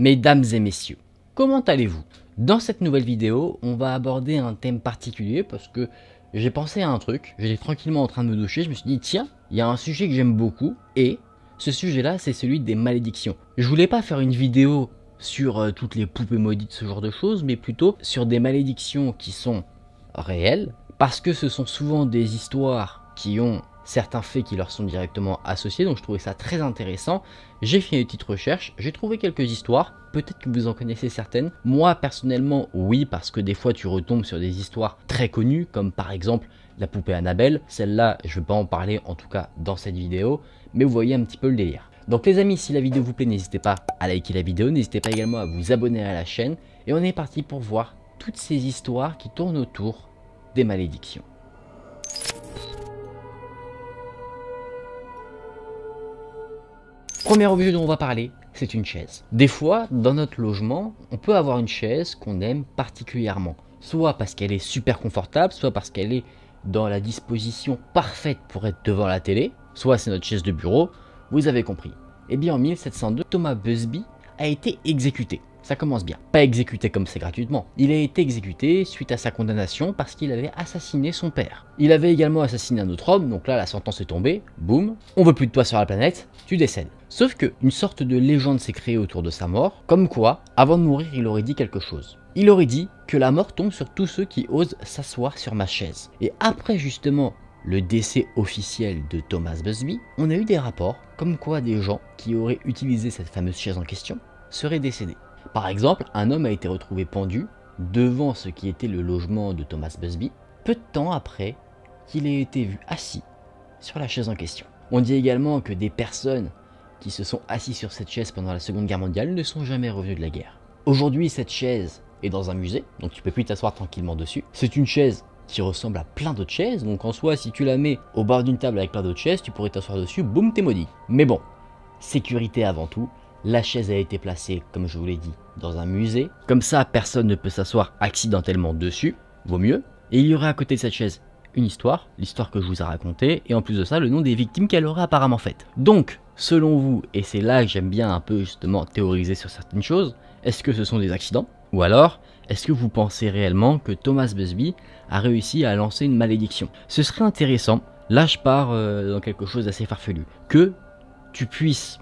Mesdames et messieurs, comment allez-vous? Dans cette nouvelle vidéo, on va aborder un thème particulier parce que j'ai pensé à un truc, j'étais tranquillement en train de me doucher, je me suis dit tiens, il y a un sujet que j'aime beaucoup et ce sujet-là c'est celui des malédictions. Je voulais pas faire une vidéo sur toutes les poupées maudites, ce genre de choses, mais plutôt sur des malédictions qui sont réelles parce que ce sont souvent des histoires qui ont certains faits qui leur sont directement associés, donc je trouvais ça très intéressant. J'ai fait une petite recherche, j'ai trouvé quelques histoires, peut-être que vous en connaissez certaines. Moi personnellement oui, parce que des fois tu retombes sur des histoires très connues, comme par exemple la poupée Annabelle. Celle-là je ne vais pas en parler en tout cas dans cette vidéo, mais vous voyez un petit peu le délire. Donc les amis, si la vidéo vous plaît, n'hésitez pas à liker la vidéo, n'hésitez pas également à vous abonner à la chaîne, et on est parti pour voir toutes ces histoires qui tournent autour des malédictions. Premier objet dont on va parler, c'est une chaise. Des fois, dans notre logement, on peut avoir une chaise qu'on aime particulièrement. Soit parce qu'elle est super confortable, soit parce qu'elle est dans la disposition parfaite pour être devant la télé, soit c'est notre chaise de bureau, vous avez compris. Et bien en 1702, Thomas Busby a été exécuté. Ça commence bien. Pas exécuté comme c'est gratuitement. Il a été exécuté suite à sa condamnation parce qu'il avait assassiné son père. Il avait également assassiné un autre homme, donc là la sentence est tombée, boum, on veut plus de toi sur la planète, tu décèdes. Sauf que une sorte de légende s'est créée autour de sa mort, comme quoi, avant de mourir, il aurait dit quelque chose. Il aurait dit que la mort tombe sur tous ceux qui osent s'asseoir sur ma chaise. Et après justement le décès officiel de Thomas Busby, on a eu des rapports comme quoi des gens qui auraient utilisé cette fameuse chaise en question seraient décédés. Par exemple, un homme a été retrouvé pendu devant ce qui était le logement de Thomas Busby, peu de temps après qu'il ait été vu assis sur la chaise en question. On dit également que des personnes qui se sont assis sur cette chaise pendant la Seconde Guerre mondiale ne sont jamais revenus de la guerre. Aujourd'hui, cette chaise est dans un musée, donc tu peux plus t'asseoir tranquillement dessus. C'est une chaise qui ressemble à plein d'autres chaises, donc en soi, si tu la mets au bord d'une table avec plein d'autres chaises, tu pourrais t'asseoir dessus, boum, t'es maudit. Mais bon, sécurité avant tout. La chaise a été placée, comme je vous l'ai dit, dans un musée. Comme ça, personne ne peut s'asseoir accidentellement dessus, vaut mieux. Et il y aurait à côté de cette chaise une histoire, l'histoire que je vous ai racontée, et en plus de ça, le nom des victimes qu'elle aurait apparemment faites. Donc, selon vous, et c'est là que j'aime bien un peu justement théoriser sur certaines choses, est-ce que ce sont des accidents? Ou alors, est-ce que vous pensez réellement que Thomas Busby a réussi à lancer une malédiction? Ce serait intéressant, là je pars dans quelque chose d'assez farfelu, que tu puisses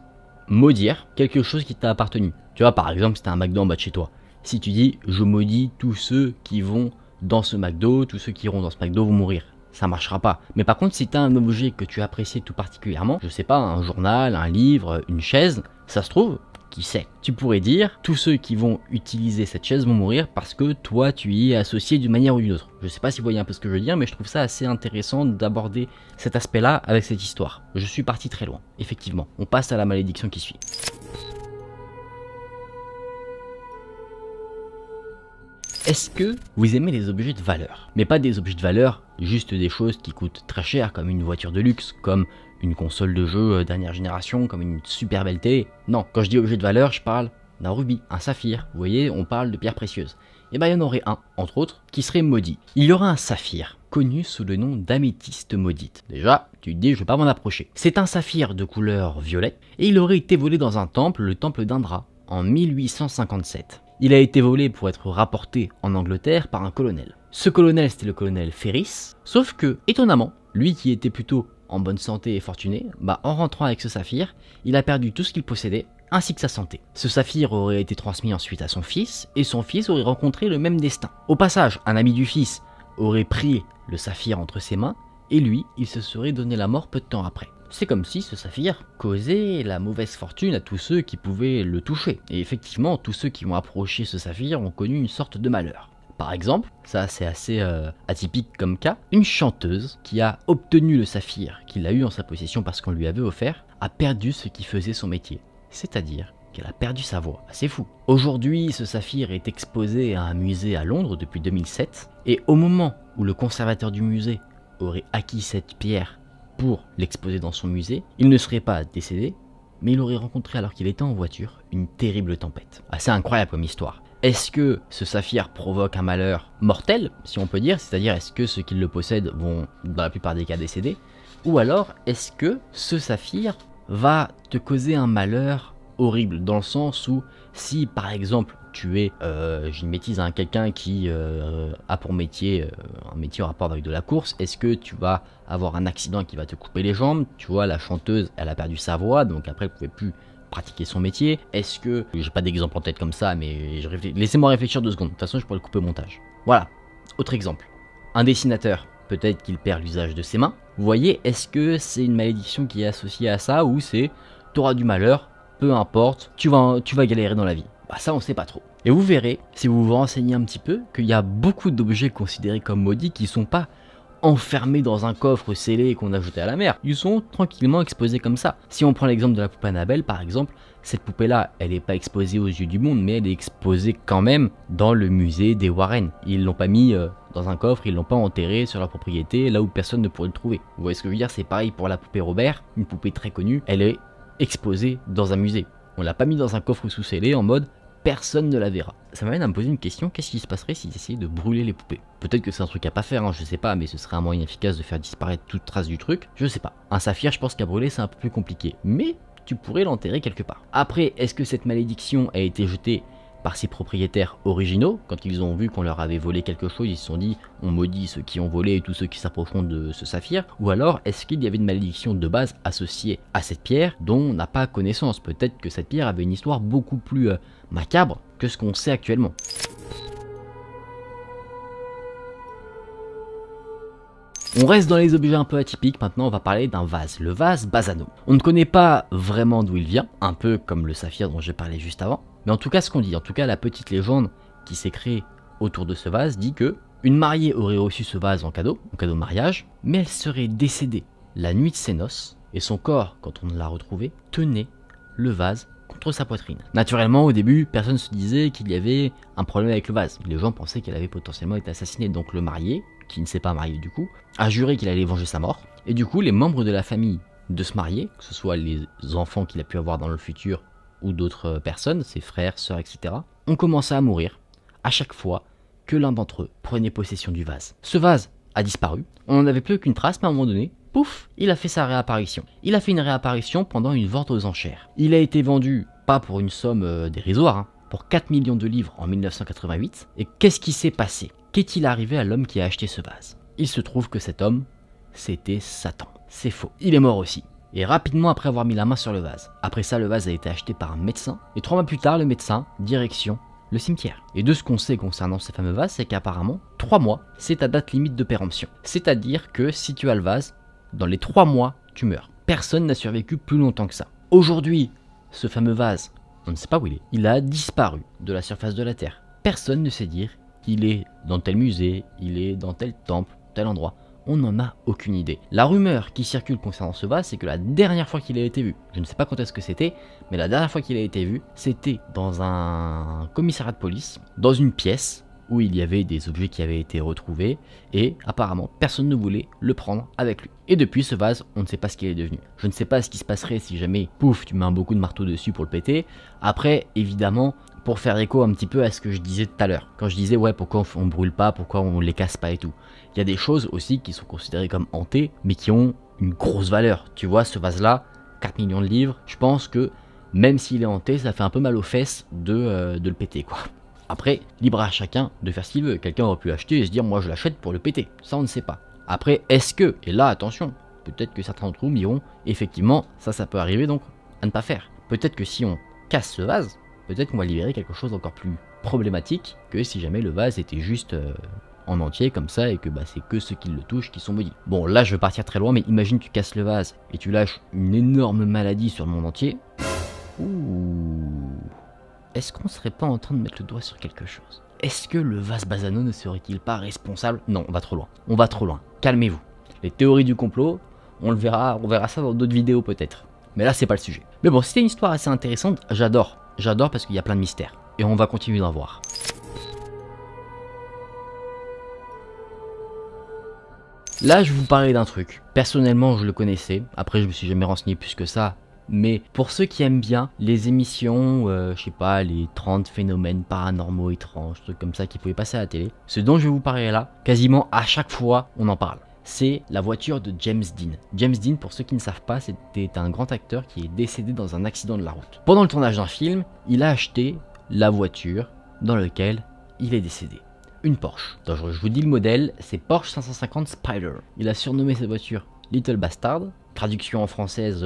maudire quelque chose qui t'a appartenu. Tu vois, par exemple, c'était un McDo en bas de chez toi. Si tu dis, je maudis tous ceux qui vont dans ce McDo, tous ceux qui iront dans ce McDo vont mourir. Ça marchera pas. Mais par contre, si tu as un objet que tu apprécies tout particulièrement, je sais pas, un journal, un livre, une chaise, ça se trouve, qui sait, tu pourrais dire, tous ceux qui vont utiliser cette chaise vont mourir parce que toi, tu y es associé d'une manière ou d'une autre. Je sais pas si vous voyez un peu ce que je veux dire, mais je trouve ça assez intéressant d'aborder cet aspect-là avec cette histoire. Je suis parti très loin, effectivement. On passe à la malédiction qui suit. Est-ce que vous aimez les objets de valeur? Mais pas des objets de valeur, juste des choses qui coûtent très cher, comme une voiture de luxe, comme une console de jeu dernière génération, comme une super belle télé. Non, quand je dis objet de valeur, je parle d'un rubis, un saphir. Vous voyez, on parle de pierres précieuses. Et bien il y en aurait un, entre autres, qui serait maudit. Il y aura un saphir, connu sous le nom d'améthyste maudite. Déjà, tu te dis, je vais pas m'en approcher. C'est un saphir de couleur violet, et il aurait été volé dans un temple, le temple d'Indra, en 1857. Il a été volé pour être rapporté en Angleterre par un colonel. Ce colonel, c'était le colonel Ferris, sauf que, étonnamment, lui qui était plutôt en bonne santé et fortuné, en rentrant avec ce saphir, il a perdu tout ce qu'il possédait, ainsi que sa santé. Ce saphir aurait été transmis ensuite à son fils, et son fils aurait rencontré le même destin. Au passage, un ami du fils aurait pris le saphir entre ses mains, et lui, il se serait donné la mort peu de temps après. C'est comme si ce saphir causait la mauvaise fortune à tous ceux qui pouvaient le toucher. Et effectivement, tous ceux qui ont approché ce saphir ont connu une sorte de malheur. Par exemple, ça c'est assez atypique comme cas, une chanteuse qui a obtenu le saphir qu'il a eu en sa possession parce qu'on lui avait offert, a perdu ce qui faisait son métier. C'est-à-dire qu'elle a perdu sa voix. C'est fou. Aujourd'hui, ce saphir est exposé à un musée à Londres depuis 2007. Et au moment où le conservateur du musée aurait acquis cette pierre pour l'exposer dans son musée, il ne serait pas décédé, mais il aurait rencontré alors qu'il était en voiture une terrible tempête. C'est incroyable comme histoire. Est-ce que ce saphir provoque un malheur mortel, si on peut dire, c'est-à-dire est-ce que ceux qui le possèdent vont dans la plupart des cas décéder, ou alors est-ce que ce saphir va te causer un malheur horrible dans le sens où si par exemple tu es, j'ai une bêtise, hein, quelqu'un qui a pour métier un métier en rapport avec de la course, est-ce que tu vas avoir un accident qui va te couper les jambes? Tu vois, la chanteuse, elle a perdu sa voix, donc après elle pouvait plus pratiquer son métier. Est-ce que, j'ai pas d'exemple en tête comme ça, mais laissez-moi réfléchir 2 secondes, de toute façon je pourrais le couper au montage. Voilà, autre exemple, un dessinateur, peut-être qu'il perd l'usage de ses mains. Vous voyez, est-ce que c'est une malédiction qui est associée à ça, ou c'est t'auras du malheur, peu importe, tu vas galérer dans la vie? Bah ça on sait pas trop. Et vous verrez, si vous vous renseignez un petit peu, qu'il y a beaucoup d'objets considérés comme maudits qui sont pas enfermés dans un coffre scellé qu'on a jeté à la mer. Ils sont tranquillement exposés comme ça. Si on prend l'exemple de la poupée Annabelle par exemple, cette poupée là, elle n'est pas exposée aux yeux du monde, mais elle est exposée quand même dans le musée des Warren. Ils l'ont pas mis dans un coffre, ils l'ont pas enterré sur leur propriété, là où personne ne pourrait le trouver. Vous voyez ce que je veux dire? C'est pareil pour la poupée Robert, une poupée très connue, elle est exposée dans un musée. On l'a pas mis dans un coffre sous scellé en mode personne ne la verra. Ça m'amène à me poser une question, qu'est-ce qui se passerait s'ils essayaient de brûler les poupées? Peut-être que c'est un truc à pas faire, hein, je sais pas, mais ce serait un moyen efficace de faire disparaître toute trace du truc, je sais pas. Un saphir, je pense qu'à brûler c'est un peu plus compliqué, mais tu pourrais l'enterrer quelque part. Après, est-ce que cette malédiction a été jetée par ses propriétaires originaux? Quand ils ont vu qu'on leur avait volé quelque chose, ils se sont dit on maudit ceux qui ont volé et tous ceux qui s'approcheront de ce saphir? Ou alors est-ce qu'il y avait une malédiction de base associée à cette pierre dont on n'a pas connaissance? Peut-être que cette pierre avait une histoire beaucoup plus macabre que ce qu'on sait actuellement. On reste dans les objets un peu atypiques, maintenant on va parler d'un vase, le vase Basano. On ne connaît pas vraiment d'où il vient, un peu comme le saphir dont j'ai parlé juste avant, mais en tout cas ce qu'on dit, en tout cas la petite légende qui s'est créée autour de ce vase dit que une mariée aurait reçu ce vase en cadeau de mariage, mais elle serait décédée la nuit de ses noces, et son corps, quand on l'a retrouvé, tenait le vase contre sa poitrine. Naturellement, au début, personne ne se disait qu'il y avait un problème avec le vase. Les gens pensaient qu'elle avait potentiellement été assassinée, donc le marié, qui ne s'est pas marié du coup, a juré qu'il allait venger sa mort. Et du coup, les membres de la famille de ce marié, que ce soit les enfants qu'il a pu avoir dans le futur ou d'autres personnes, ses frères, sœurs, etc., ont commencé à mourir à chaque fois que l'un d'entre eux prenait possession du vase. Ce vase a disparu, on n'en avait plus aucune trace, mais à un moment donné, pouf, il a fait sa réapparition. Il a fait une réapparition pendant une vente aux enchères. Il a été vendu, pas pour une somme dérisoire, hein, pour 4 millions de livres en 1988. Et qu'est-ce qui s'est passé? Qu'est-il arrivé à l'homme qui a acheté ce vase? Il se trouve que cet homme, c'était Satan. C'est faux. Il est mort aussi. Et rapidement après avoir mis la main sur le vase. Après ça, le vase a été acheté par un médecin. Et 3 mois plus tard, le médecin, direction le cimetière. Et de ce qu'on sait concernant ces fameux vases, c'est qu'apparemment, 3 mois, c'est ta date limite de péremption. C'est-à-dire que si tu as le vase, dans les 3 mois, tu meurs. Personne n'a survécu plus longtemps que ça. Aujourd'hui, ce fameux vase, on ne sait pas où il est. Il a disparu de la surface de la Terre. Personne ne sait dire qu'il est dans tel musée, il est dans tel temple, tel endroit. On n'en a aucune idée. La rumeur qui circule concernant ce vase, c'est que la dernière fois qu'il a été vu, je ne sais pas quand est-ce que c'était, mais la dernière fois qu'il a été vu, c'était dans un commissariat de police, dans une pièce où il y avait des objets qui avaient été retrouvés, et apparemment personne ne voulait le prendre avec lui. Et depuis ce vase, on ne sait pas ce qu'il est devenu. Je ne sais pas ce qui se passerait si jamais, pouf, tu mets un beaucoup de marteau dessus pour le péter. Après, évidemment, pour faire écho un petit peu à ce que je disais tout à l'heure, quand je disais ouais pourquoi on brûle pas, pourquoi on les casse pas et tout, il y a des choses aussi qui sont considérées comme hantées, mais qui ont une grosse valeur. Tu vois, ce vase là, 4 millions de livres, je pense que même s'il est hanté, ça fait un peu mal aux fesses de le péter quoi. Après, libre à chacun de faire ce qu'il veut. Quelqu'un aurait pu l'acheter et se dire moi je l'achète pour le péter. Ça on ne sait pas. Après, est-ce que, et là attention, peut-être que certains d'entre vous diront effectivement ça peut arriver donc à ne pas faire. Peut-être que si on casse ce vase, peut-être qu'on va libérer quelque chose d'encore plus problématique que si jamais le vase était juste en entier comme ça et que c'est que ceux qui le touchent qui sont maudits. Bon là je vais partir très loin, mais imagine tu casses le vase et tu lâches une énorme maladie sur le monde entier. Ouh. Est-ce qu'on serait pas en train de mettre le doigt sur quelque chose? Est-ce que le vase Basano ne serait-il pas responsable? Non, on va trop loin. On va trop loin. Calmez-vous. Les théories du complot, on verra ça dans d'autres vidéos peut-être. Mais là, c'est pas le sujet. Mais bon, c'était une histoire assez intéressante. J'adore. J'adore parce qu'il y a plein de mystères. Et on va continuer d'en voir. Là, je vais vous parler d'un truc. Personnellement, je le connaissais. Après, je me suis jamais renseigné plus que ça. Mais pour ceux qui aiment bien les émissions, je sais pas, les 30 phénomènes paranormaux étranges, trucs comme ça qui pouvaient passer à la télé, ce dont je vais vous parler là, quasiment à chaque fois on en parle. c'est la voiture de James Dean. James Dean, pour ceux qui ne savent pas, c'était un grand acteur qui est décédé dans un accident de la route. Pendant le tournage d'un film, il a acheté la voiture dans laquelle il est décédé. Une Porsche. Donc, je vous dis le modèle, c'est Porsche 550 Spider. Il a surnommé cette voiture Little Bastard. Traduction en française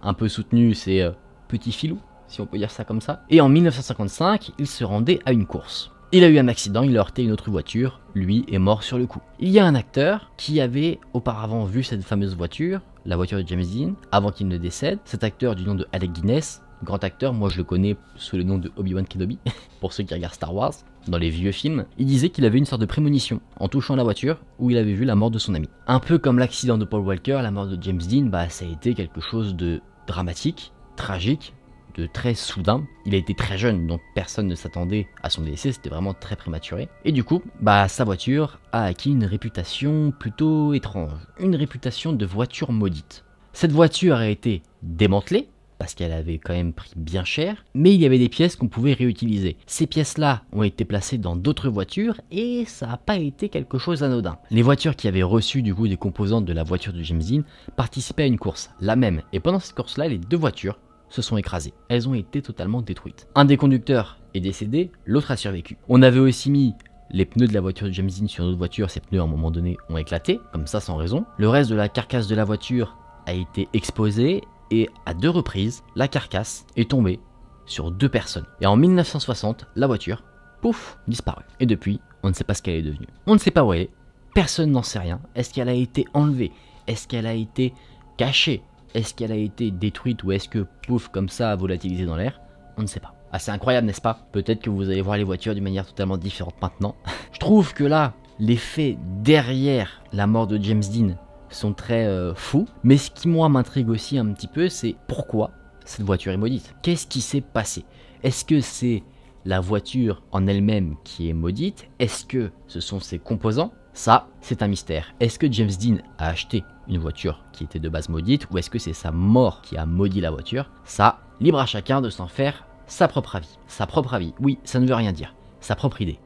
un peu soutenue, c'est Petit Filou, si on peut dire ça comme ça. Et en 1955, il se rendait à une course. Il a eu un accident, il a heurté une autre voiture, lui est mort sur le coup. Il y a un acteur qui avait auparavant vu cette fameuse voiture, la voiture de James Dean, avant qu'il ne décède. Cet acteur du nom de Alec Guinness, grand acteur, moi je le connais sous le nom de Obi-Wan Kenobi, pour ceux qui regardent Star Wars, dans les vieux films. Il disait qu'il avait une sorte de prémonition en touchant la voiture où il avait vu la mort de son ami. Un peu comme l'accident de Paul Walker, la mort de James Dean, ça a été quelque chose de dramatique, tragique, de très soudain. Il a été très jeune, donc personne ne s'attendait à son décès, c'était vraiment très prématuré. Et du coup, sa voiture a acquis une réputation plutôt étrange, une réputation de voiture maudite. Cette voiture a été démantelée, parce qu'elle avait quand même pris bien cher, mais il y avait des pièces qu'on pouvait réutiliser. Ces pièces-là ont été placées dans d'autres voitures et ça n'a pas été quelque chose d'anodin. Les voitures qui avaient reçu du coup des composantes de la voiture de James Dean participaient à une course, la même, et pendant cette course-là, les deux voitures se sont écrasées. Elles ont été totalement détruites. Un des conducteurs est décédé, l'autre a survécu. On avait aussi mis les pneus de la voiture de James Dean sur notre voiture, ces pneus à un moment donné ont éclaté, comme ça sans raison. Le reste de la carcasse de la voiture a été exposé et à 2 reprises, la carcasse est tombée sur 2 personnes. Et en 1960, la voiture, pouf, disparue. Et depuis, on ne sait pas ce qu'elle est devenue. On ne sait pas où elle est, personne n'en sait rien. Est-ce qu'elle a été enlevée? Est-ce qu'elle a été cachée? Est-ce qu'elle a été détruite ou est-ce que, pouf, comme ça, volatilisée dans l'air? On ne sait pas. C'est incroyable, n'est-ce pas? Peut-être que vous allez voir les voitures d'une manière totalement différente maintenant. Je trouve que là, les faits derrière la mort de James Dean sont très fous, mais ce qui moi m'intrigue aussi un petit peu, c'est pourquoi cette voiture est maudite. Qu'est-ce qui s'est passé? Est-ce que c'est la voiture en elle-même qui est maudite? Est-ce que ce sont ses composants? Ça, c'est un mystère. Est-ce que James Dean a acheté une voiture qui était de base maudite, ou est-ce que c'est sa mort qui a maudit la voiture? Ça, libre à chacun de s'en faire sa propre avis. Sa propre avis, oui, ça ne veut rien dire. Sa propre idée.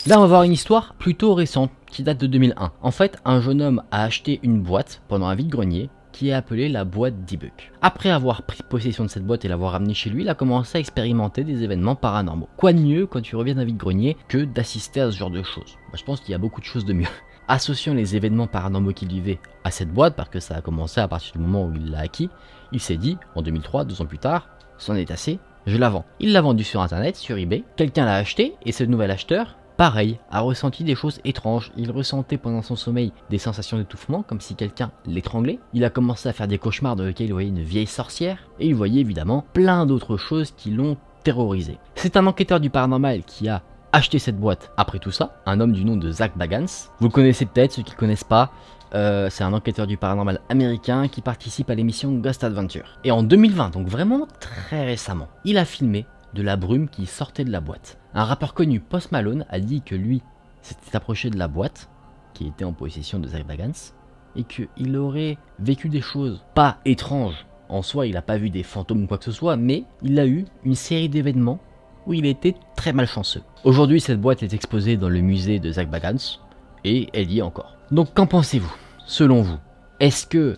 Là, on va voir une histoire plutôt récente, qui date de 2001. En fait, un jeune homme a acheté une boîte pendant un vide-grenier, qui est appelée la boîte d'E-Buck. Après avoir pris possession de cette boîte et l'avoir ramenée chez lui, il a commencé à expérimenter des événements paranormaux. Quoi de mieux quand tu reviens d'un vide-grenier que d'assister à ce genre de choses? Je pense qu'il y a beaucoup de choses de mieux. Associant les événements paranormaux qu'il vivait à cette boîte, parce que ça a commencé à partir du moment où il l'a acquis, il s'est dit, en 2003, 2 ans plus tard, c'en est assez, je la vends. Il l'a vendu sur internet, sur eBay, quelqu'un l'a acheté, et ce nouvel acheteur, pareil, a ressenti des choses étranges. Il ressentait pendant son sommeil des sensations d'étouffement, comme si quelqu'un l'étranglait. Il a commencé à faire des cauchemars dans lesquels il voyait une vieille sorcière, et il voyait évidemment plein d'autres choses qui l'ont terrorisé. C'est un enquêteur du paranormal qui a acheté cette boîte après tout ça, un homme du nom de Zak Bagans. Vous le connaissez peut-être, ceux qui ne connaissent pas, c'est un enquêteur du paranormal américain qui participe à l'émission Ghost Adventure. Et en 2020, donc vraiment très récemment, il a filmé de la brume qui sortait de la boîte. Un rappeur connu, Post Malone, a dit que lui s'était approché de la boîte, qui était en possession de Zak Bagans, et qu'il aurait vécu des choses pas étranges. En soi, il n'a pas vu des fantômes ou quoi que ce soit, mais il a eu une série d'événements où il était très malchanceux. Aujourd'hui, cette boîte est exposée dans le musée de Zak Bagans, et elle y est encore. Donc qu'en pensez-vous? Selon vous, est-ce que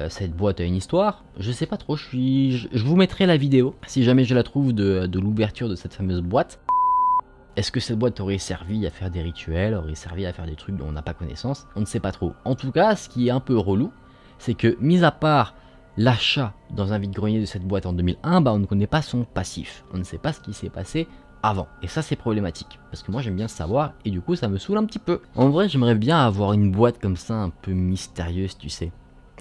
cette boîte a une histoire? Je sais pas trop, je vous mettrai la vidéo si jamais je la trouve de l'ouverture de cette fameuse boîte. Est-ce que cette boîte aurait servi à faire des rituels, aurait servi à faire des trucs dont on n'a pas connaissance? On ne sait pas trop. En tout cas, ce qui est un peu relou, c'est que mis à part l'achat dans un vide-grenier de cette boîte en 2001, on ne connaît pas son passif. On ne sait pas ce qui s'est passé avant. Et ça, c'est problématique. Parce que moi, j'aime bien savoir et du coup, ça me saoule un petit peu. En vrai, j'aimerais bien avoir une boîte comme ça, un peu mystérieuse, tu sais.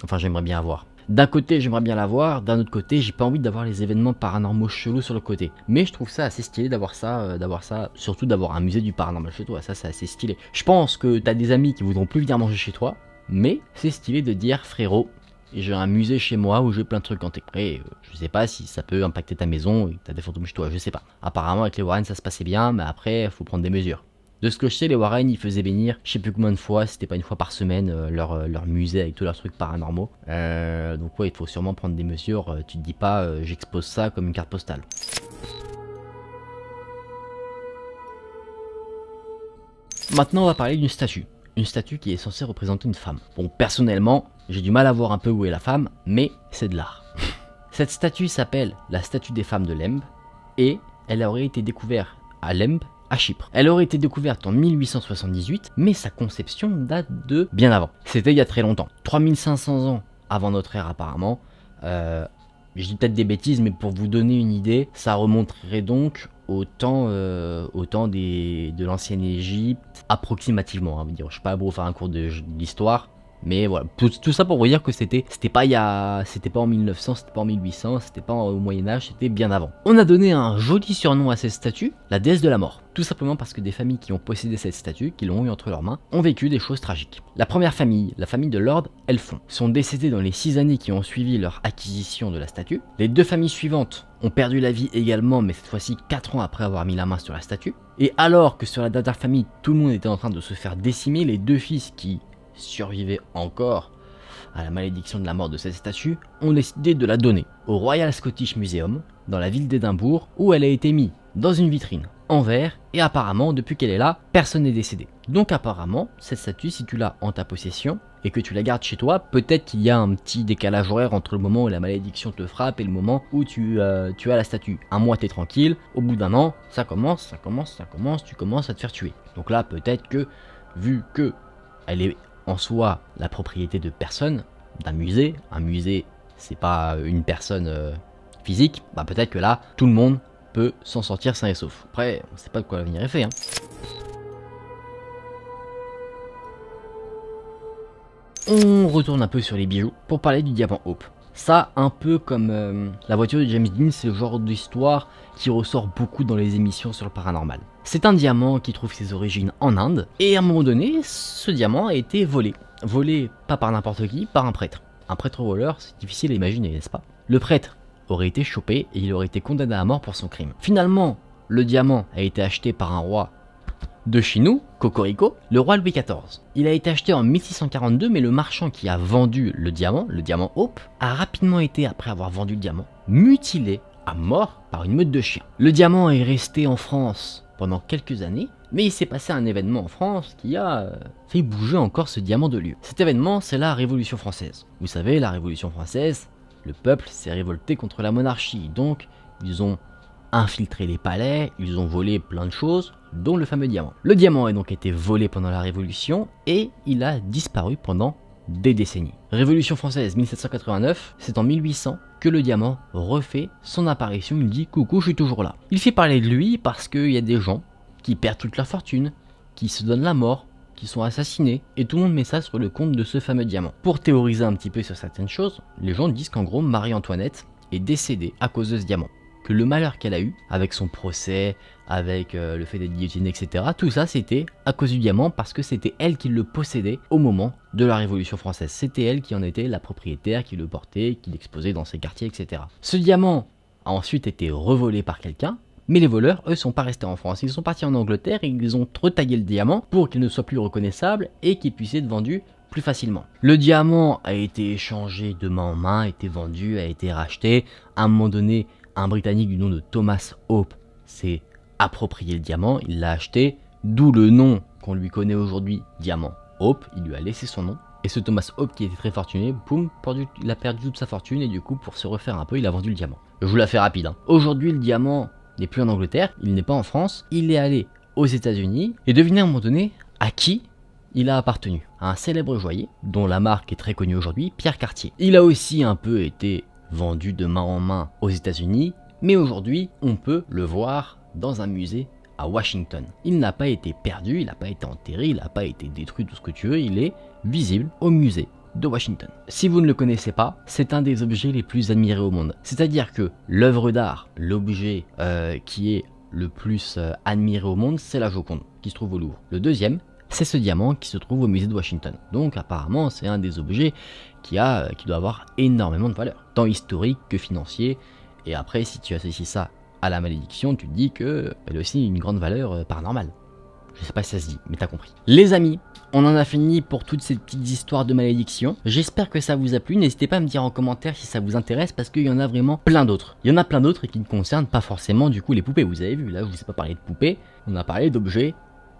Enfin, j'aimerais bien avoir. D'un côté, j'aimerais bien l'avoir. D'un autre côté, j'ai pas envie d'avoir les événements paranormaux chelous sur le côté. Mais je trouve ça assez stylé d'avoir ça, surtout d'avoir un musée du paranormal chez toi. Ça, c'est assez stylé. Je pense que t'as des amis qui voudront plus venir manger chez toi. Mais c'est stylé de dire, frérot, j'ai un musée chez moi où j'ai plein de trucs intégrés. Je sais pas si ça peut impacter ta maison et que t'as des fantômes chez toi, je sais pas. Apparemment avec les Warren ça se passait bien, mais après faut prendre des mesures. De ce que je sais, les Warren ils faisaient venir, je sais plus combien de fois, c'était pas une fois par semaine, leur musée avec tous leurs trucs paranormaux. Donc ouais, il faut sûrement prendre des mesures. Tu te dis pas j'expose ça comme une carte postale. Maintenant, on va parler d'une statue. Une statue qui est censée représenter une femme. Bon, personnellement, j'ai du mal à voir un peu où est la femme, mais c'est de l'art. Cette statue s'appelle la statue des femmes de Lembe, et elle aurait été découverte à Lembe, à Chypre. Elle aurait été découverte en 1878, mais sa conception date de bien avant. C'était il y a très longtemps, 3500 ans avant notre ère apparemment. Je dis peut-être des bêtises, mais pour vous donner une idée, ça remonterait donc au temps de l'ancienne Égypte, approximativement. Je ne suis pas beau faire un cours d'histoire, mais voilà, tout ça pour vous dire que c'était pas en 1900, c'était pas en 1800, c'était pas au Moyen-Âge, c'était bien avant. On a donné un joli surnom à cette statue, la déesse de la mort. Tout simplement parce que des familles qui ont possédé cette statue, qui l'ont eu entre leurs mains, ont vécu des choses tragiques. La première famille, la famille de Lord Elfon, sont décédées dans les 6 années qui ont suivi leur acquisition de la statue. Les 2 familles suivantes ont perdu la vie également, mais cette fois-ci 4 ans après avoir mis la main sur la statue. Et alors que sur la dernière famille, tout le monde était en train de se faire décimer, les 2 fils qui survivaient encore à la malédiction de la mort de cette statue, ont décidé de la donner au Royal Scottish Museum, dans la ville d'Édimbourg, où elle a été mise dans une vitrine en verre, et apparemment, depuis qu'elle est là, personne n'est décédé. Donc apparemment, cette statue, si tu l'as en ta possession, et que tu la gardes chez toi, peut-être qu'il y a un petit décalage horaire entre le moment où la malédiction te frappe et le moment où tu as la statue. Un mois t'es tranquille, au bout d'un an, tu commences à te faire tuer. Donc là, peut-être que, vu que elle est en soi la propriété de personne, d'un musée, un musée c'est pas une personne physique, bah peut-être que là, tout le monde peut s'en sortir sain et sauf. Après, on sait pas de quoi l'avenir est fait. On retourne un peu sur les bijoux pour parler du diamant Hope. Ça, un peu comme la voiture de James Dean, c'est le genre d'histoire qui ressort beaucoup dans les émissions sur le paranormal. C'est un diamant qui trouve ses origines en Inde, et à un moment donné, ce diamant a été volé. Volé pas par n'importe qui, par un prêtre. Un prêtre voleur, c'est difficile à imaginer, n'est-ce pas? Le prêtre aurait été chopé et il aurait été condamné à mort pour son crime. Finalement, le diamant a été acheté par un roi de chez nous, Cocorico, le roi Louis XIV. Il a été acheté en 1642, mais le marchand qui a vendu le diamant Hope, a rapidement été, après avoir vendu le diamant, mutilé à mort par une meute de chiens. Le diamant est resté en France pendant quelques années, mais il s'est passé un événement en France qui a fait bouger encore ce diamant de lieu. Cet événement, c'est la Révolution française. Vous savez, la Révolution française, le peuple s'est révolté contre la monarchie, donc ils ont infiltré les palais, ils ont volé plein de choses, dont le fameux diamant. Le diamant a donc été volé pendant la Révolution et il a disparu pendant des décennies. Révolution française 1789, c'est en 1800 que le diamant refait son apparition, il dit coucou, je suis toujours là. Il fait parler de lui parce qu'il y a des gens qui perdent toute leur fortune, qui se donnent la mort, qui sont assassinés, et tout le monde met ça sur le compte de ce fameux diamant. Pour théoriser un petit peu sur certaines choses, les gens disent qu'en gros Marie-Antoinette est décédée à cause de ce diamant. Que le malheur qu'elle a eu, avec son procès, avec le fait d'être guillotinée, etc., tout ça c'était à cause du diamant parce que c'était elle qui le possédait au moment de la Révolution française. C'était elle qui en était la propriétaire, qui le portait, qui l'exposait dans ses quartiers, etc. Ce diamant a ensuite été revolé par quelqu'un, mais les voleurs, eux, sont pas restés en France. Ils sont partis en Angleterre et ils ont retaillé le diamant pour qu'il ne soit plus reconnaissable et qu'il puisse être vendu plus facilement. Le diamant a été échangé de main en main, a été vendu, a été racheté. À un moment donné, un Britannique du nom de Thomas Hope s'est approprié le diamant, il l'a acheté, d'où le nom qu'on lui connaît aujourd'hui, Diamant Hope, il lui a laissé son nom. Et ce Thomas Hope qui était très fortuné, boum, il a perdu toute sa fortune et du coup pour se refaire un peu, il a vendu le diamant. Je vous la fais rapide. Aujourd'hui le diamant n'est plus en Angleterre, il n'est pas en France, il est allé aux États-Unis et devinez à un moment donné à qui il a appartenu. À un célèbre joaillier dont la marque est très connue aujourd'hui, Pierre Cartier. Il a aussi un peu été vendu de main en main aux États-Unis, mais aujourd'hui, on peut le voir dans un musée à Washington. Il n'a pas été perdu, il n'a pas été enterré, il n'a pas été détruit, tout ce que tu veux, il est visible au musée de Washington. Si vous ne le connaissez pas, c'est un des objets les plus admirés au monde. C'est-à-dire que l'œuvre d'art, l'objet qui est le plus admiré au monde, c'est la Joconde, qui se trouve au Louvre. Le deuxième, c'est ce diamant qui se trouve au musée de Washington. Donc apparemment, c'est un des objets qui doit avoir énormément de valeur, tant historique que financier. Et après, si tu associes ça à la malédiction, tu te dis qu'elle a aussi une grande valeur paranormale. Je sais pas si ça se dit, mais t'as compris. Les amis, on en a fini pour toutes ces petites histoires de malédiction. J'espère que ça vous a plu. N'hésitez pas à me dire en commentaire si ça vous intéresse parce qu'il y en a vraiment plein d'autres. Il y en a plein d'autres et qui ne concernent pas forcément du coup les poupées. Vous avez vu, là je vous ai pas parlé de poupées, on a parlé d'objets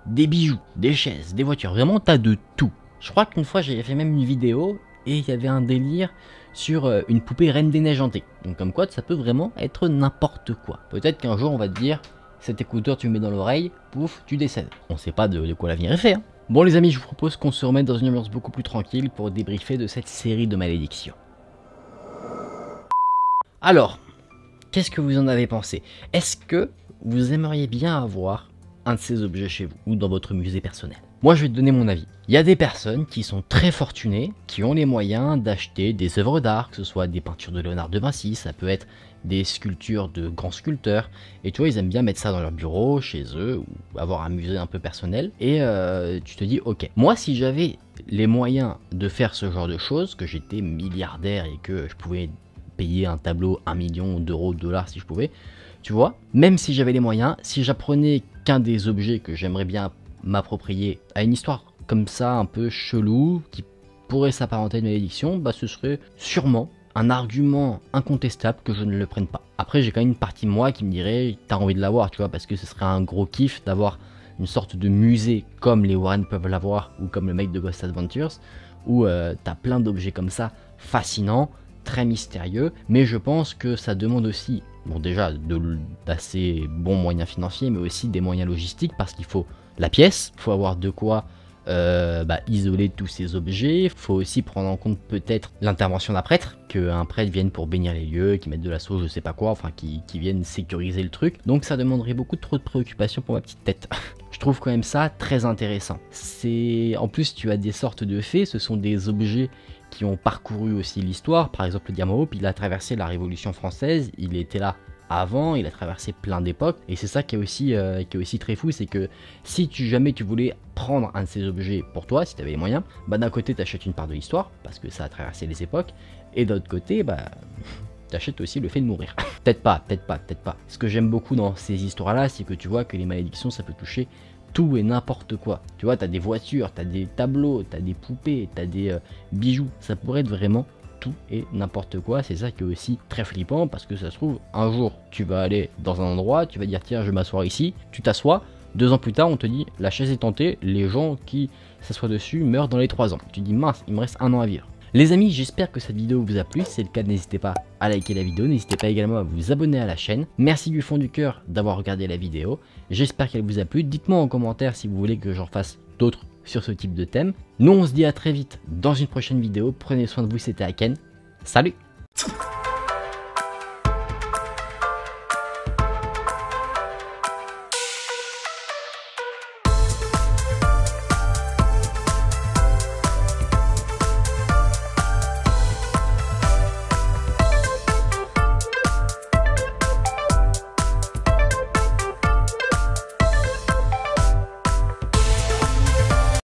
des bijoux, des chaises, des voitures, vraiment t'as de tout. Je crois qu'une fois j'avais fait même une vidéo et il y avait un délire sur une poupée Reine des Neiges hantée. Donc comme quoi ça peut vraiment être n'importe quoi. Peut-être qu'un jour on va te dire, cet écouteur tu le mets dans l'oreille, pouf, tu décèdes. On sait pas de quoi l'avenir est fait. Hein. Bon les amis, je vous propose qu'on se remette dans une ambiance beaucoup plus tranquille pour débriefer de cette série de malédictions. Alors, qu'est-ce que vous en avez pensé? Est-ce que vous aimeriez bien avoir un de ces objets chez vous ou dans votre musée personnel? Moi je vais te donner mon avis. Il y a des personnes qui sont très fortunées, qui ont les moyens d'acheter des œuvres d'art, que ce soit des peintures de Léonard de Vinci, ça peut être des sculptures de grands sculpteurs, et tu vois ils aiment bien mettre ça dans leur bureau, chez eux, ou avoir un musée un peu personnel, et tu te dis ok, moi si j'avais les moyens de faire ce genre de choses, que j'étais milliardaire et que je pouvais payer un tableau 1 million d'euros, de dollars si je pouvais, tu vois, même si j'avais les moyens, si j'apprenais qu'un des objets que j'aimerais bien m'approprier à une histoire comme ça un peu chelou, qui pourrait s'apparenter à une malédiction, bah ce serait sûrement un argument incontestable que je ne le prenne pas. Après j'ai quand même une partie de moi qui me dirait t'as envie de l'avoir, tu vois, parce que ce serait un gros kiff d'avoir une sorte de musée comme les Warren peuvent l'avoir, ou comme le mec de Ghost Adventures, où t'as plein d'objets comme ça, fascinants, très mystérieux, mais je pense que ça demande aussi, bon déjà d'assez bons moyens financiers, mais aussi des moyens logistiques, parce qu'il faut la pièce, il faut avoir de quoi isoler tous ces objets, il faut aussi prendre en compte peut-être l'intervention d'un prêtre, qu'un prêtre vienne pour bénir les lieux, qui mette de la sauce, je sais pas quoi, enfin qui vienne sécuriser le truc, donc ça demanderait beaucoup trop de préoccupations pour ma petite tête. Je trouve quand même ça très intéressant. En plus tu as des sortes de faits, ce sont des objets qui ont parcouru aussi l'histoire, par exemple le Diamant Hope, il a traversé la Révolution française, il était là avant, il a traversé plein d'époques, et c'est ça qui est aussi très fou, c'est que si jamais tu voulais prendre un de ces objets pour toi, si tu avais les moyens, bah d'un côté tu achètes une part de l'histoire, parce que ça a traversé les époques, et d'autre côté, bah t'achètes aussi le fait de mourir. Peut-être pas. Ce que j'aime beaucoup dans ces histoires-là, c'est que tu vois que les malédictions, ça peut toucher tout et n'importe quoi. Tu vois, t'as des voitures, t'as des tableaux, t'as des poupées, t'as des bijoux, ça pourrait être vraiment tout et n'importe quoi. C'est ça qui est aussi très flippant, parce que ça se trouve, un jour tu vas aller dans un endroit, tu vas dire tiens je vais m'asseoir ici, tu t'assois, 2 ans plus tard on te dit la chaise est tentée, les gens qui s'assoient dessus meurent dans les 3 ans. Tu dis mince, il me reste 1 an à vivre. Les amis, j'espère que cette vidéo vous a plu, si c'est le cas n'hésitez pas à liker la vidéo, n'hésitez pas également à vous abonner à la chaîne. Merci du fond du cœur d'avoir regardé la vidéo, j'espère qu'elle vous a plu, dites-moi en commentaire si vous voulez que j'en fasse d'autres sur ce type de thème. Nous on se dit à très vite dans une prochaine vidéo, prenez soin de vous, c'était Aken, salut!